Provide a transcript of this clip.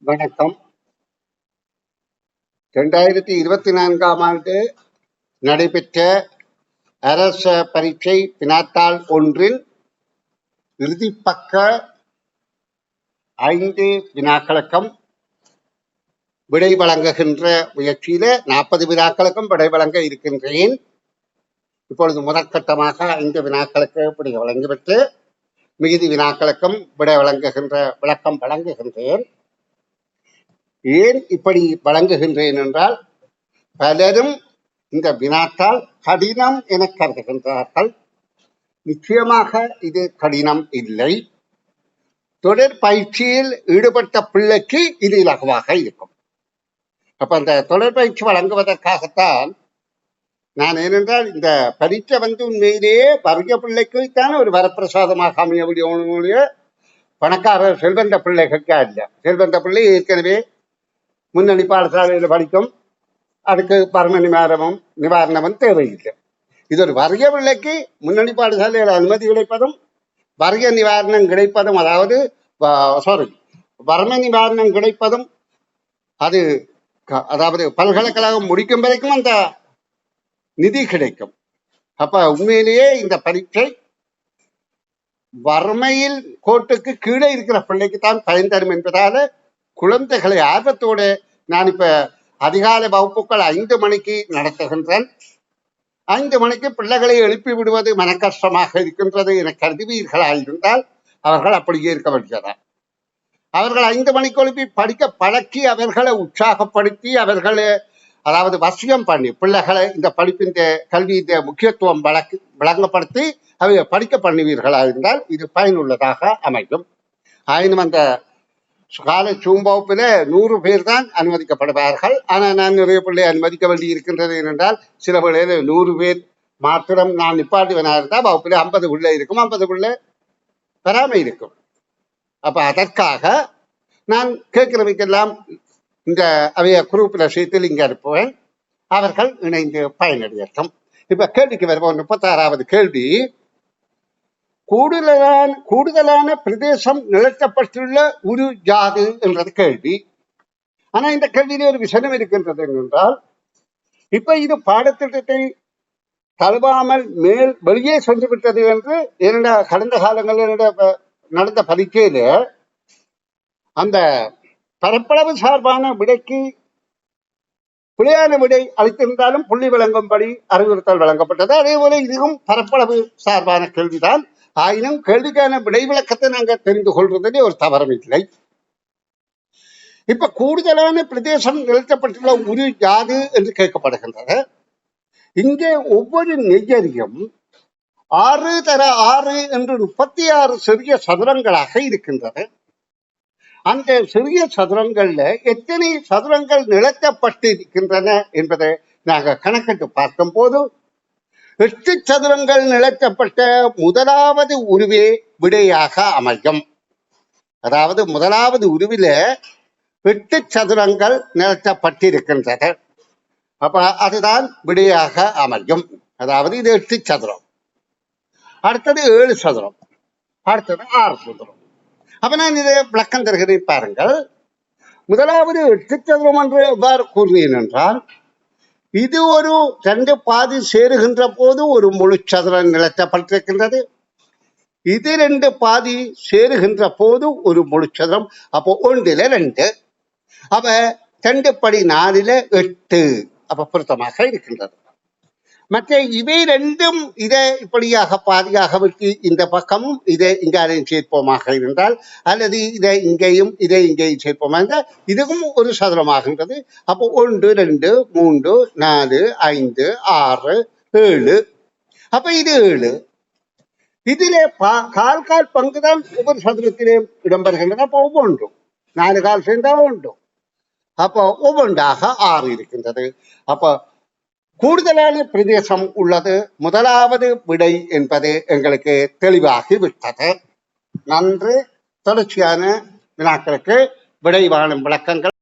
வணக்கம். 2024ஆம் ஆண்டு நடைபெற்ற அரச பரீட்சை வினாத்தாள் ஒன்றின் இறுதிப்பக்க 5 வினாக்களுக்கும் விடை வழங்குகின்ற முயற்சியில 40 வினாக்களுக்கும் விடை வழங்க இருக்கின்றேன். இப்பொழுது முதற்கட்டமாக 5 வினாக்களுக்கு விடை வழங்கிவிட்டு மிகுதி வினாக்களுக்கும் விடை வழங்குகின்ற விளக்கம் வழங்குகின்றேன். ஏன் இப்படி வழங்குகின்றேன் என்றால், பலரும் இந்த வினாத்தால் கடினம் என கருதுகின்றார்கள். நிச்சயமாக இது கடினம் இல்லை. தொடர் பயிற்சியில் ஈடுபட்ட பிள்ளைக்கு இது இலகுவாக இருக்கும். அப்ப அந்த தொடர் பயிற்சி வழங்குவதற்காகத்தான் நான் ஏனென்றால் இந்த பரீட்சை உண்மையிலேயே வறிய பிள்ளைக்கு தான் ஒரு வரப்பிரசாதமாக அமைய முடியும். பணக்காரர் செல்வந்த பிள்ளைகளுக்கு அல்ல. செல்வந்த பிள்ளை ஏற்கனவே முன்னணி பாடசாலையில் படிக்கும், அதுக்கு பரம நிவாரணமும் தேவையில்லை. இது ஒரு வறிய பிள்ளைக்கு முன்னணி பாடசாலையில் அனுமதி கிடைப்பதும் வறிய நிவாரணம் கிடைப்பதும், வறுமை நிவாரணம் கிடைப்பதும், அதாவது பல்கலைக்கழகம் முடிக்கும் வரைக்கும் அந்த நிதி கிடைக்கும். அப்ப உண்மையிலேயே இந்த பரீட்சை வறுமையில் கோட்டுக்கு கீழே இருக்கிற பிள்ளைக்கு தான் பயன் தரும் என்பதால குழந்தைகளை ஆர்வத்தோடு நான் இப்ப அதிகாலை வகுப்புகள் 5 மணிக்கு நடத்துகின்றேன். 5 மணிக்கு பிள்ளைகளை எழுப்பி விடுவது மனக்கஷ்டமாக இருக்கின்றது என கருதுவீர்களாக இருந்தால் அவர்கள் அப்படியே இருக்க வேண்டியதா. அவர்கள் 5 மணிக்கு எழுப்பி படிக்க பழக்கி அவர்களை உற்சாகப்படுத்தி அவர்களை வசியம் பண்ணி பிள்ளைகளை இந்த படிப்பின் கல்வியின் முக்கியத்துவம் வழங்கப்படுத்தி அவை படிக்க பண்ணுவீர்களாக இருந்தால் இது பயனுள்ளதாக அமையும். ஆயினும் அந்த காலை வகுப்பில் 100 பேர் தான் அனுமதிக்கப்படுவார்கள். ஆனால் நான் நிறைய பிள்ளை அனுமதிக்க வேண்டி இருக்கின்றது என்றால் சில பிள்ளைகள் 100 பேர் மாத்திரம் நான் நிப்பாட்டுவனா இருந்தால் வகுப்பில் 50 பிள்ளை இருக்கும், 50 பிள்ளை வராமல் இருக்கும். அப்ப அதற்காக நான் கேட்கிறவைக்கெல்லாம் இந்த அவைய குரூப்பில் சேர்த்து இங்கே அனுப்புவேன். அவர்கள் இணைந்து பயனடையட்டும். இப்ப கேள்விக்கு வருவோம். 36வது கேள்வி, கூடுதலான பிரதேசம் நிலத்தப்பட்டுள்ள ஒரு யாது என்றது கேள்வி. ஆனா இந்த கேள்வியிலே ஒரு விஷயம் இருக்கின்றது என்றால், இப்ப இது பாடத்திட்டத்தை தழுவாமல் வெளியே சென்று விட்டது என்று கடந்த காலங்களில் நடந்த பரீட்சையில அந்த பரப்பளவு சார்பான விடைக்கு பிழையான விடை அளித்திருந்தாலும் புள்ளி வழங்கும்படி அறிவுறுத்தல் வழங்கப்பட்டது. அதே போல இதுவும் பரப்பளவு சார்பான கேள்விதான். ஆயினும் கேள்விக்கான விடை விளக்கத்தை நாங்கள் தெரிந்து கொள்வதிலே ஒரு தவறும் இல்லை. இப்ப கூடுதலான பிரதேசம் நிறுத்தப்பட்டுள்ள ஒரு யாது என்று கேட்கப்படுகின்றது. இங்கே ஒவ்வொரு நெய்யறியும் 6 தர 6 என்று 36 சிறிய சதுரங்களாக இருக்கின்றது. அந்த சிறிய சதுரங்கள்ல எத்தனை சதுரங்கள் நிலத்தப்பட்டு இருக்கின்றன என்பதை நாங்கள் கணக்கிட்டு பார்க்கும் போது 8 சதுரங்கள் நிலத்தப்பட்ட முதலாவது உருவே விடையாக அமையும். அதாவது முதலாவது உருவில 8 சதுரங்கள் நிலத்தப்பட்டிருக்கின்றது. அப்ப அதுதான் விடையாக அமையும். அதாவது இது 8 சதுரம், அடுத்தது 7 சதுரம், அடுத்தது 6 சதுரம். அப்ப நான் இதை விளக்கம் தருகிறேன் பாருங்கள். முதலாவது 8 சதுரம் என்று எவ்வாறு கூறுவேன் என்றால், இது ஒரு 2 பாதி சேருகின்ற போது ஒரு முழு சதுரம் நிலத்தப்பட்டிருக்கின்றது. இது 2 பாதி சேருகின்ற போது ஒரு முழு சதுரம். அப்போ 1ல் 2, அப்ப 2 படி 4ல் 8. அப்ப பொருத்தமாக இருக்கின்றது. மற்ற இவை ரெண்டும் இதை இப்படியாக பாதியாக விட்டு இந்த பக்கமும் இதை இங்காரையும் சேர்ப்போமாக இருந்தால், அல்லது இதை இங்கேயும் இதை இங்கேயும் சேர்ப்போமா இருந்தால் இதுவும் ஒரு சதுரமாகின்றது. அப்போ 1, 2, 3, 4, 5, 6, 7. அப்ப இது 7. இதிலே கால் பங்குதான் ஒவ்வொரு சதுரத்திலே இடம்பெறுகின்றன. அப்போ ஒவ்வொன்றும் 4 கால் சேர்ந்தா 1. அப்போ ஒவ்வொன்றாக 6 இருக்கின்றது. அப்போ கூடுதலான பிரதேசம் உள்ளது முதலாவது விடை என்பது எங்களுக்கு தெளிவாகி விட்டது. நன்று. தொடர்ச்சியான வினாக்களுக்கு விடை வாழும் விளக்கங்கள்